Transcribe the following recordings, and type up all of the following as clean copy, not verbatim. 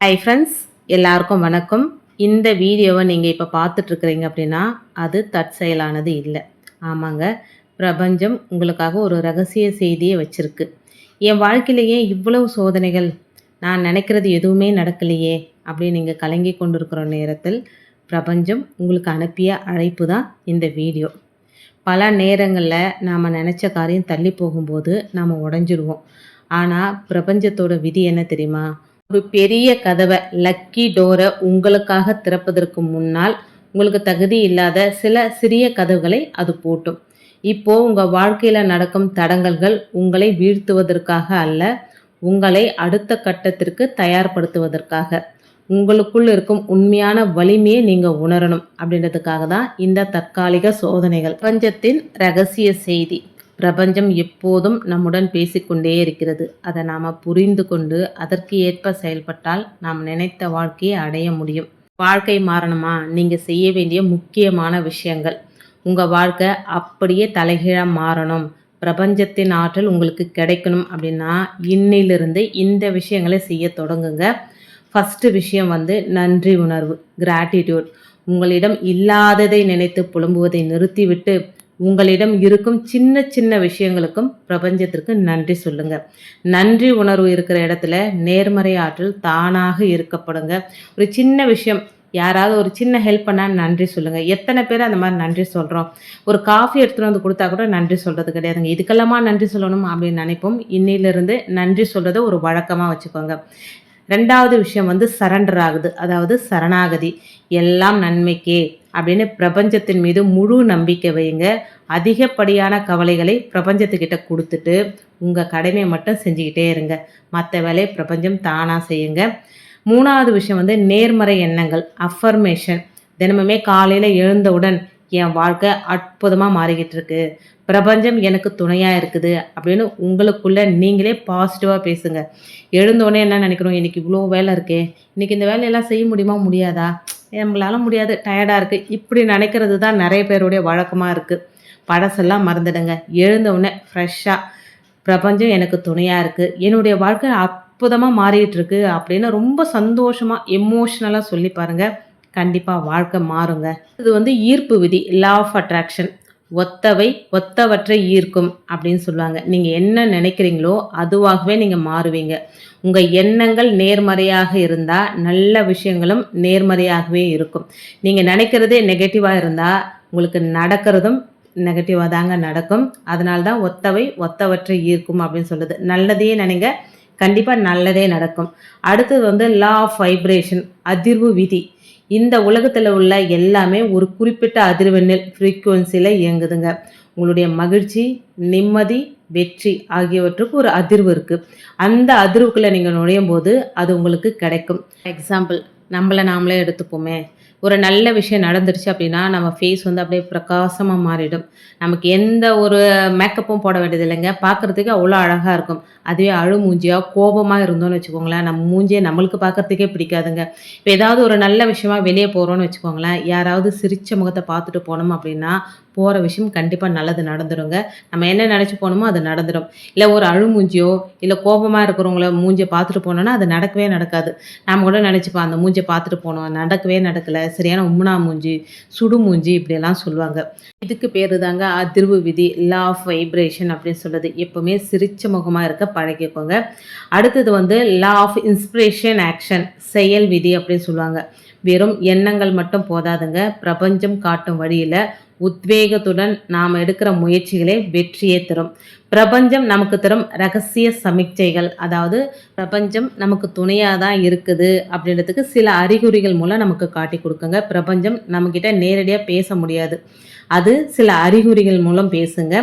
Hi friends, எல்லாருக்கும் வணக்கம். இந்த வீடியோவை நீங்கள் இப்போ பார்த்துட்ருக்குறீங்க அப்படின்னா அது தற்செயலானது இல்லை. ஆமாங்க, பிரபஞ்சம் உங்களுக்காக ஒரு ரகசிய செய்தியை வச்சுருக்கு. என் வாழ்க்கையிலேயே இவ்வளவு சோதனைகள், நான் நினைக்கிறது எதுவுமே நடக்கலையே அப்படின்னு நீங்கள் கலங்கி கொண்டிருக்கிற நேரத்தில் பிரபஞ்சம் உங்களுக்கு அனுப்பிய அழைப்பு தான் இந்த வீடியோ. பல நேரங்களில் நாம் நினச்ச காரியம் தள்ளி போகும்போது நாம் உடஞ்சிருவோம். ஆனால் பிரபஞ்சத்தோட விதி என்ன தெரியுமா? ஒரு பெரிய கதவை, லக்கி டோரை உங்களுக்காக திறப்பதற்கு முன்னால் உங்களுக்கு தகுதி இல்லாத சில சிறிய கதவுகளை அது பூட்டும். இப்போ உங்க வாழ்க்கையில நடக்கும் தடங்கல்கள் உங்களை வீழ்த்துவதற்காக அல்ல, உங்களை அடுத்த கட்டத்திற்கு தயார்படுத்துவதற்காக. உங்களுக்குள் இருக்கும் உண்மையான வலிமையை நீங்க உணரணும் அப்படின்றதுக்காக தான் இந்த தற்காலிக சோதனைகள். பிரபஞ்சத்தின் ரகசிய செய்தி. பிரபஞ்சம் எப்போதும் நம்முடன் பேசிக்கொண்டே இருக்கிறது. அதை நாம் புரிந்து கொண்டு அதற்கு ஏற்ப செயல்பட்டால் நாம் நினைத்த வாழ்க்கையை அடைய முடியும். வாழ்க்கை மாறணுமா? நீங்கள் செய்ய வேண்டிய முக்கியமான விஷயங்கள். உங்கள் வாழ்க்கை அப்படியே தலைகீழாக மாறணும், பிரபஞ்சத்தின் ஆற்றல் உங்களுக்கு கிடைக்கணும் அப்படின்னா இன்னிலிருந்து இந்த விஷயங்களை செய்ய தொடங்குங்க. ஃபஸ்ட்டு விஷயம் நன்றி உணர்வு, கிராட்டிடியூட். உங்களிடம் இல்லாததை நினைத்து புலம்புவதை நிறுத்திவிட்டு உங்களிடம் இருக்கும் சின்ன சின்ன விஷயங்களுக்கும் பிரபஞ்சத்திற்கு நன்றி சொல்லுங்க. நன்றி உணர்வு இருக்கிற இடத்துல நேர்மறை ஆற்றல் தானாக இருக்கப்படுங்க. ஒரு சின்ன விஷயம், யாராவது ஒரு சின்ன ஹெல்ப் பண்ணால் நன்றி சொல்லுங்கள். எத்தனை பேர் அந்த மாதிரி நன்றி சொல்கிறோம்? ஒரு காஃபி எடுத்துகிட்டு வந்து கொடுத்தா கூட நன்றி சொல்கிறது கிடையாதுங்க. இதுக்கெல்லாமா நன்றி சொல்லணும் அப்படின்னு நினைப்போம். இன்னிலிருந்து நன்றி சொல்கிறத ஒரு வழக்கமாக வச்சுக்கோங்க. ரெண்டாவது விஷயம் சரண்டர் ஆகுது, அதாவது சரணாகதி. எல்லாம் நன்மைக்கே அப்படின்னு பிரபஞ்சத்தின் மீது முழு நம்பிக்கை வைங்க. அதிகப்படியான கவலைகளை பிரபஞ்சத்துக்கிட்ட கொடுத்துட்டு உங்கள் கடமையை மட்டும் செஞ்சுக்கிட்டே இருங்க. மற்ற வேலையை பிரபஞ்சம் தானாக செய்யுங்க. மூணாவது விஷயம் நேர்மறை எண்ணங்கள், அஃபர்மேஷன். தினமுமே காலையில் எழுந்தவுடன் என் வாழ்க்கை அற்புதமாக மாறிக்கிட்டு இருக்கு, பிரபஞ்சம் எனக்கு துணையாக இருக்குது அப்படின்னு உங்களுக்குள்ளே நீங்களே பாசிட்டிவாக பேசுங்க. எழுந்தோடனே என்ன நினைக்கிறோம்? இன்றைக்கி இவ்வளோ வேலை இருக்கே, இன்றைக்கி இந்த வேலையெல்லாம் செய்ய முடியுமா முடியாதா, நம்மளால முடியாது, டயர்டாக இருக்குது, இப்படி நினைக்கிறது தான் நிறைய பேருடைய வழக்கமாக இருக்குது. பழசெல்லாம் மறந்துடுங்க. எழுந்தவுடனே ஃப்ரெஷ்ஷாக பிரபஞ்சம் எனக்கு துணையாக இருக்குது, என்னுடைய வாழ்க்கை அற்புதமாக மாறிட்டு இருக்கு அப்படின்னு ரொம்ப சந்தோஷமாக எமோஷ்னலாக சொல்லி பாருங்கள். கண்டிப்பாக வாழ்க்கை மாறுங்க. இது ஈர்ப்பு விதி, லா ஆஃப் அட்ராக்ஷன். ஒத்தவை ஒத்தவற்றை ஈர்க்கும் அப்படின்னு சொல்லுவாங்க. நீங்கள் என்ன நினைக்கிறீங்களோ அதுவாகவே நீங்கள் மாறுவீங்க. உங்கள் எண்ணங்கள் நேர்மறையாக இருந்தால் நல்ல விஷயங்களும் நேர்மறையாகவே இருக்கும். நீங்கள் நினைக்கிறதே நெகட்டிவாக இருந்தால் உங்களுக்கு நடக்கிறதும் நெகட்டிவாக தாங்க நடக்கும். அதனால தான் ஒத்தவை ஒத்தவற்றை ஈர்க்கும் அப்படின்னு சொல்லுது. நல்லதையே நினைங்க, கண்டிப்பாக நல்லதே நடக்கும். அடுத்தது லா ஆஃப் வைப்ரேஷன், அதிர்வு விதி. இந்த உலகத்தில் உள்ள எல்லாமே ஒரு குறிப்பிட்ட அதிர்வெண்ணில் ஃப்ரீக்குவன்சியில் இயங்குதுங்க. உங்களுடைய மகிழ்ச்சி, நிம்மதி, வெற்றி ஆகியவற்றுக்கு ஒரு அதிர்வு இருக்குது. அந்த அதிர்வுக்குள்ளே நீங்கள் நுழையும் போது அது உங்களுக்கு கிடைக்கும். எக்ஸாம்பிள், நம்மளை நாமளே எடுத்துப்போமே. ஒரு நல்ல விஷயம் நடந்துருச்சு அப்படின்னா நம்ம ஃபேஸ் அப்படியே பிரகாசமாக மாறிடும். நமக்கு எந்த ஒரு மேக்கப்பும் போட வேண்டியது இல்லைங்க. பார்க்குறதுக்கு அவ்வளோ அழகாக இருக்கும். அதுவே அழுமூஞ்சியாக கோபமாக இருந்தோன்னு வச்சுக்கோங்களேன், நம்ம மூஞ்சியை நம்மளுக்கு பார்க்குறதுக்கே பிடிக்காதுங்க. இப்போ ஏதாவது ஒரு நல்ல விஷயமா வெளியே போகிறோன்னு வச்சுக்கோங்களேன், யாராவது சிரித்த முகத்தை பார்த்துட்டு போனோம் அப்படின்னா போகிற விஷயம் கண்டிப்பாக நல்லது நடந்துடுங்க. நம்ம என்ன நினச்சி போனோமோ அது நடந்துடும். இல்லை ஒரு அழுமூஞ்சியோ இல்லை கோபமாக இருக்கிறவங்கள மூஞ்சியை பார்த்துட்டு போனோன்னா அது நடக்கவே நடக்காது. நாம் கூட நினச்சிப்போம் அந்த மூஞ்சியை பார்த்துட்டு போனோம், நடக்கவே நடக்கலை, சரியான உம்னா மூஞ்சி, சுடு மூஞ்சி, இப்படியெல்லாம் சொல்லுவாங்க. இதுக்கு பேர் தாங்க அதிர்வு விதி, லா ஆஃப் வைப்ரேஷன் அப்படின்னு சொல்லுது. எப்போவுமே சிரிச்ச முகமாக இருக்க பழகிக்கோங்க. அடுத்தது லா ஆஃப் இன்ஸ்பிரேஷன் ஆக்ஷன், செயல் விதி அப்படின்னு சொல்லுவாங்க. வெறும் எண்ணங்கள் மட்டும் போதாதுங்க. பிரபஞ்சம் காட்டும் வழியில் உத்வேகத்துடன் நாம் எடுக்கிற முயற்சிகளே வெற்றியே தரும். பிரபஞ்சம் நமக்கு தரும் ரகசிய சமிக்ஞைகள், அதாவது பிரபஞ்சம் நமக்கு துணையாக தான் இருக்குது அப்படின்றதுக்கு சில அறிகுறிகள் மூலம் நமக்கு காட்டி கொடுக்குங்க. பிரபஞ்சம் நம்மக்கிட்ட நேரடியாக பேச முடியாது, அது சில அறிகுறிகள் மூலம் பேசுங்க.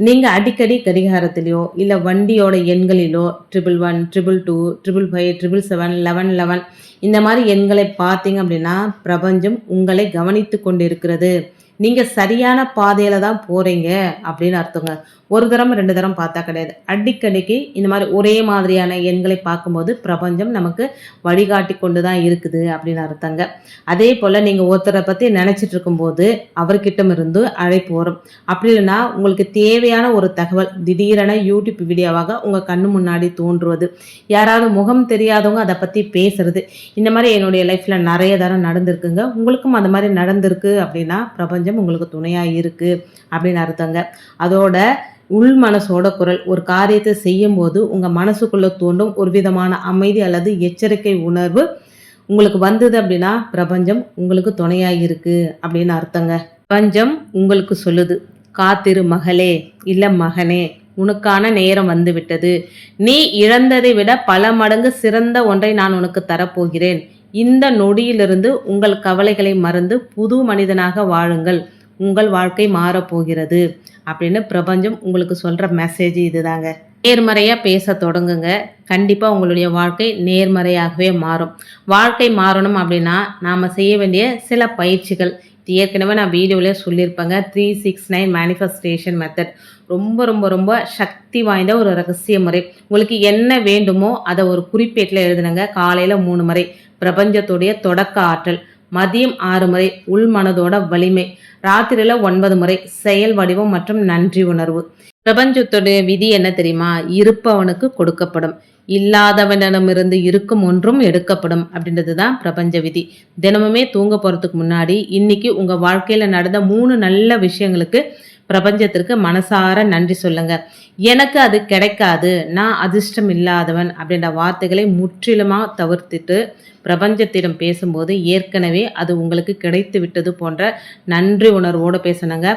நீங்கள் அடிக்கடி கடிகாரத்திலையோ இல்லை வண்டியோட எண்களிலோ 111, 222, 555, 777, 1111 இந்த மாதிரி எண்களை பார்த்தீங்க அப்படின்னா பிரபஞ்சம் உங்களை கவனித்து கொண்டு இருக்கிறது, நீங்கள் சரியான பாதையில் தான் போகிறீங்க அப்படின்னு அர்த்தங்க. ஒரு தரம் 2 தரம் பார்த்தா கிடையாது. அடிக்கடிக்கு இந்த மாதிரி ஒரே மாதிரியான எண்களை பார்க்கும்போது பிரபஞ்சம் நமக்கு வழிகாட்டி கொண்டு தான் இருக்குது அப்படின்னு அர்த்தங்க. அதே போல் நீங்கள் ஒருத்தரை பற்றி நினச்சிட்டு இருக்கும்போது அவர்கிட்டமிருந்து அழைப்பு வரும். அப்படி இல்லைன்னா உங்களுக்கு தேவையான ஒரு தகவல் திடீரென யூடியூப் வீடியோவாக உங்கள் கண்ணு முன்னாடி தோன்றுவது, யாராவது முகம் தெரியாதவங்க அதை பற்றி பேசுறது, இந்த மாதிரி என்னுடைய லைஃப்பில் நிறைய தரம் நடந்திருக்குங்க. உங்களுக்கும் அந்த மாதிரி நடந்திருக்கு அப்படின்னா பிரபஞ்சம் உங்களுக்கு துணையாக இருக்குது அப்படின்னு அர்த்தங்க. அதோட உள் மனசோட குரல் ஒரு காரியத்தை செய்யும் போது உங்கள் மனசுக்குள்ளே தோன்றும் ஒரு விதமான அமைதி அல்லது எச்சரிக்கை உணர்வு உங்களுக்கு வந்தது அப்படின்னா பிரபஞ்சம் உங்களுக்கு துணையாக இருக்கு அப்படின்னு அர்த்தங்க. பிரபஞ்சம் உங்களுக்கு சொல்லுது, காத்திரு மகளே, இல்லை மகனே, உனக்கான நேரம் வந்து விட்டது. நீ இழந்ததை விட பல மடங்கு சிறந்த ஒன்றை நான் உனக்கு தரப்போகிறேன். இந்த நொடியிலிருந்து உங்கள் கவலைகளை மறந்து புது மனிதனாக வாழுங்கள். உங்கள் வாழ்க்கை மாறப்போகிறது அப்படின்னு பிரபஞ்சம் உங்களுக்கு சொல்கிற மெசேஜ் இதுதாங்க. நேர்மறையாக பேச தொடங்குங்க. கண்டிப்பாக உங்களுடைய வாழ்க்கை நேர்மறையாகவே மாறும். வாழ்க்கை மாறணும் அப்படின்னா நாம் செய்ய வேண்டிய சில பயிற்சிகள் ஏற்கனவே நான் வீடியோவிலே சொல்லியிருப்பேங்க. 369 மேனிஃபெஸ்டேஷன் மெத்தட் ரொம்ப ரொம்ப ரொம்ப சக்தி வாய்ந்த ஒரு ரகசிய முறை. உங்களுக்கு என்ன வேண்டுமோ அதை ஒரு குறிப்பேட்டில் எழுதுனுங்க. காலையில் 3 முறை பிரபஞ்சத்துடைய தொடக்க ஆற்றல், மதியம் 6 முறை உள் மனதோட வலிமை, ராத்திரியில் 9 முறை செயல் வடிவம் மற்றும் நன்றி உணர்வு. பிரபஞ்சத்துடைய விதி என்ன தெரியுமா? இருப்பவனுக்கு கொடுக்கப்படும், இல்லாதவனிடமிருந்து இருக்கும் ஒன்றும் எடுக்கப்படும் அப்படின்றது தான் பிரபஞ்ச விதி. தினமுமே தூங்க போகிறதுக்கு முன்னாடி இன்னைக்கு உங்கள் வாழ்க்கையில் நடந்த 3 நல்ல விஷயங்களுக்கு பிரபஞ்சத்திற்கு மனசார நன்றி சொல்லுங்க. எனக்கு அது கிடைக்காது, நான் அதிர்ஷ்டம் இல்லாதவன் அப்படின்ற வார்த்தைகளை முற்றிலுமாக தவிர்த்துட்டு பிரபஞ்சத்திடம் பேசும்போது ஏற்கனவே அது உங்களுக்கு கிடைத்து விட்டது போன்ற நன்றி உணர்வோடு பேசணுங்க.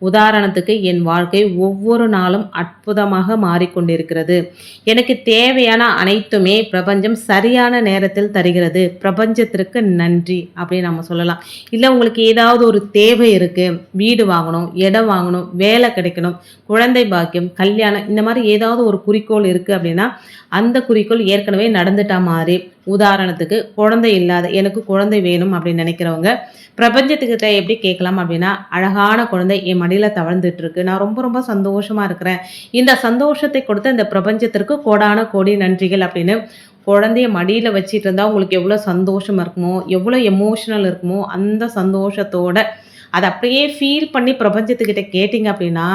உதாரணத்துக்கு, என் வாழ்க்கை ஒவ்வொரு நாளும் அற்புதமாக மாறிக்கொண்டிருக்கிறது. எனக்கு தேவையான அனைத்துமே பிரபஞ்சம் சரியான நேரத்தில் தருகிறது. பிரபஞ்சத்திற்கு நன்றி அப்படின்னு நம்ம சொல்லலாம். இல்லை உங்களுக்கு ஏதாவது ஒரு தேவை இருக்குது, வீடு வாங்கணும், இடம் வாங்கணும், வேலை கிடைக்கணும், குழந்தை பாக்கியம், கல்யாணம், இந்த மாதிரி ஏதாவது ஒரு குறிக்கோள் இருக்குது அப்படின்னா அந்த குறிக்கோள் ஏற்கனவே நடந்துட்டா மாதிரி. உதாரணத்துக்கு குழந்தை இல்லாத, எனக்கு குழந்தை வேணும் அப்படின்னு நினைக்கிறவங்க பிரபஞ்சத்துக்கிட்ட எப்படி கேட்கலாம் அப்படின்னா, அழகான குழந்தை என் மடியில் தவழ்ந்துட்டு இருக்கு, நான் ரொம்ப ரொம்ப சந்தோஷமா இருக்கிறேன், இந்த சந்தோஷத்தை கொடுத்த இந்த பிரபஞ்சத்திற்கு கோடான கோடி நன்றிகள் அப்படின்னு குழந்தைய மடியில் வச்சிட்டு இருந்தால் உங்களுக்கு எவ்வளோ சந்தோஷம் இருக்குமோ, எவ்வளோ எமோஷனல் இருக்குமோ அந்த சந்தோஷத்தோட அதை அப்படியே ஃபீல் பண்ணி பிரபஞ்சத்துக்கிட்ட கேட்டிங்க அப்படின்னா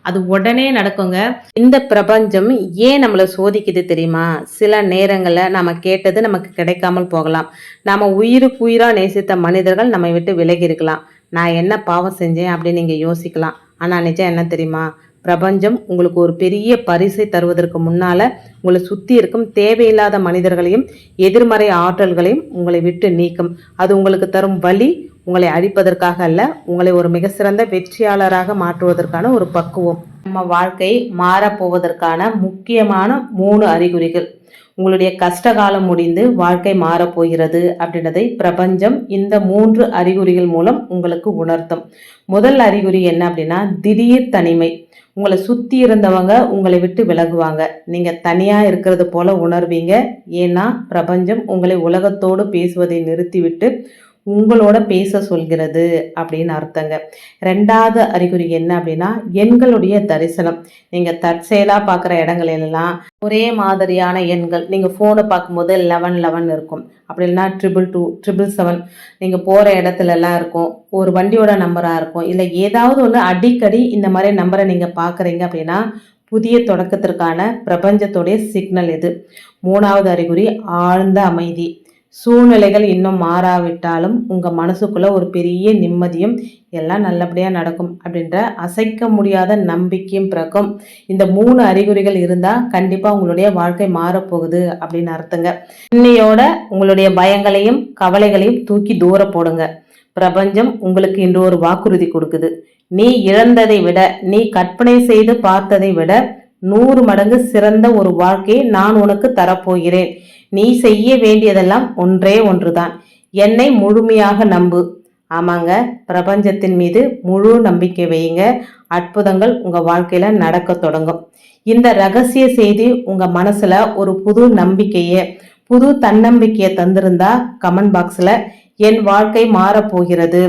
அது உடனே நடக்குங்க. இந்த பிரபஞ்சம் ஏன் நம்மளை சோதிக்குது தெரியுமா? சில நேரங்களில் நம்ம கேட்டது நமக்கு கிடைக்காமல் போகலாம். நாம் உயிருக்கு உயிராக நேசித்த மனிதர்கள் நம்மை விட்டு விலகி இருக்கலாம். நான் என்ன பாவம் செஞ்சேன் அப்படின்னு நீங்கள் யோசிக்கலாம். ஆனால் நிஜம் என்ன தெரியுமா? பிரபஞ்சம் உங்களுக்கு ஒரு பெரிய பரிசை தருவதற்கு முன்னால் உங்களை சுற்றி இருக்கும் தேவையில்லாத மனிதர்களையும் எதிர்மறை ஆற்றல்களையும் உங்களை விட்டு நீக்கும். அது உங்களுக்கு தரும் வலி உங்களை அழிப்பதற்காக அல்ல, உங்களை ஒரு மிக சிறந்த வெற்றியாளராக மாற்றுவதற்கான ஒரு பக்குவம். நம்ம வாழ்க்கை மாறப்போவதற்கான முக்கியமான 3 அறிகுறிகள். உங்களுடைய கஷ்டகாலம் முடிந்து வாழ்க்கை மாறப்போகிறது அப்படின்றதை பிரபஞ்சம் இந்த 3 அறிகுறிகள் மூலம் உங்களுக்கு உணர்த்தும். முதல் அறிகுறி என்ன அப்படின்னா, திடீர் தனிமை. உங்களை சுற்றி இருந்தவங்க உங்களை விட்டு விலகுவாங்க. நீங்கள் தனியாக இருக்கிறது போல உணர்வீங்க. ஏன்னா பிரபஞ்சம் உங்களை உலகத்தோடு பேசுவதை நிறுத்திவிட்டு உங்களோட பேச சொல்கிறது அப்படின்னு அர்த்தங்க. 2வது அறிகுறி என்ன அப்படின்னா, எண்களுடைய தரிசனம். நீங்கள் தற்செயலாக பார்க்குற இடங்களெல்லாம் ஒரே மாதிரியான எண்கள். நீங்கள் ஃபோனை பார்க்கும்போது 1111 இருக்கும், அப்படி இல்லைன்னா 222, 777 நீங்கள் போகிற இடத்துலலாம் இருக்கும். ஒரு வண்டியோட நம்பராக இருக்கும், இல்லை ஏதாவது ஒன்று அடிக்கடி இந்த மாதிரி நம்பரை நீங்கள் பார்க்குறீங்க அப்படின்னா புதிய தொடக்கத்திற்கான பிரபஞ்சத்துடைய சிக்னல் இது. 3வது அறிகுறி ஆழ்ந்த அமைதி. சூழ்நிலைகள் இன்னும் மாறாவிட்டாலும் உங்கள் மனசுக்குள்ளே ஒரு பெரிய நிம்மதியும் எல்லாம் நல்லபடியாக நடக்கும் அப்படின்ற அசைக்க முடியாத நம்பிக்கையும் பிறக்கும். இந்த 3 அறிகுறிகள் இருந்தால் கண்டிப்பாக உங்களுடைய வாழ்க்கை மாறப்போகுது அப்படின்னு அர்த்தங்க. இன்னையோட உங்களுடைய பயங்களையும் கவலைகளையும் தூக்கி தூர போடுங்க. பிரபஞ்சம் உங்களுக்கு இன்று ஒரு வாக்குறுதி கொடுக்குது. நீ இழந்ததை விட, நீ கற்பனை செய்து பார்த்ததை விட 100 மடங்கு சிறந்த ஒரு வாழ்க்கையை நான் உனக்கு தரப்போகிறேன். நீ செய்ய வேண்டியதெல்லாம் ஒன்றே ஒன்றுதான், என்னை முழுமையாக நம்பு. ஆமாங்க, பிரபஞ்சத்தின் மீது முழு நம்பிக்கை வையுங்க. அற்புதங்கள் உங்க வாழ்க்கையில நடக்க தொடங்கும். இந்த ரகசிய செய்தி உங்க மனசுல ஒரு புது நம்பிக்கையை, புது தன்னம்பிக்கையை தந்திருந்தா கமெண்ட் பாக்ஸ்ல என் வாழ்க்கை மாறப்போகிறது,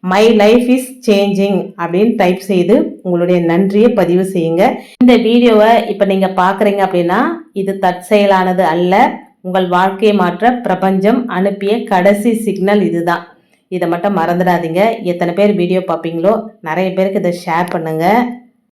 மை லைஃப் இஸ் சேஞ்சிங் அப்படின்னு டைப் செய்து உங்களுடைய நன்றியை பதிவு செய்யுங்க. இந்த வீடியோவை இப்போ நீங்கள் பார்க்குறீங்க அப்படின்னா இது தற்செயலானது அல்ல. உங்கள் வாழ்க்கையை மாற்ற பிரபஞ்சம் அனுப்பிய கடைசி சிக்னல் இதுதான். இதை மட்டும் மறந்துடாதீங்க. எத்தனை பேர் வீடியோ பார்ப்பீங்களோ நிறைய பேருக்கு இதை ஷேர் பண்ணுங்க.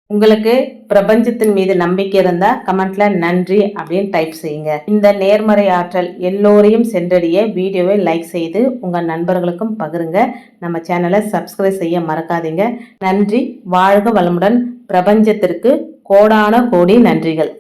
உங்களுக்கு பிரபஞ்சத்தின் மீது நம்பிக்கை இருந்தால் கமெண்ட்ல நன்றி அப்படின்னு டைப் செய்யுங்க. இந்த நேர்மறை ஆற்றல் எல்லோரையும் சென்றடைய வீடியோவை லைக் செய்து உங்கள் நண்பர்களுக்கும் பகிருங்க. நம்ம சேனலை சப்ஸ்கிரைப் செய்ய மறக்காதீங்க. நன்றி. வாழ்க வளமுடன். பிரபஞ்சத்திற்கு கோடான கோடி நன்றிகள்.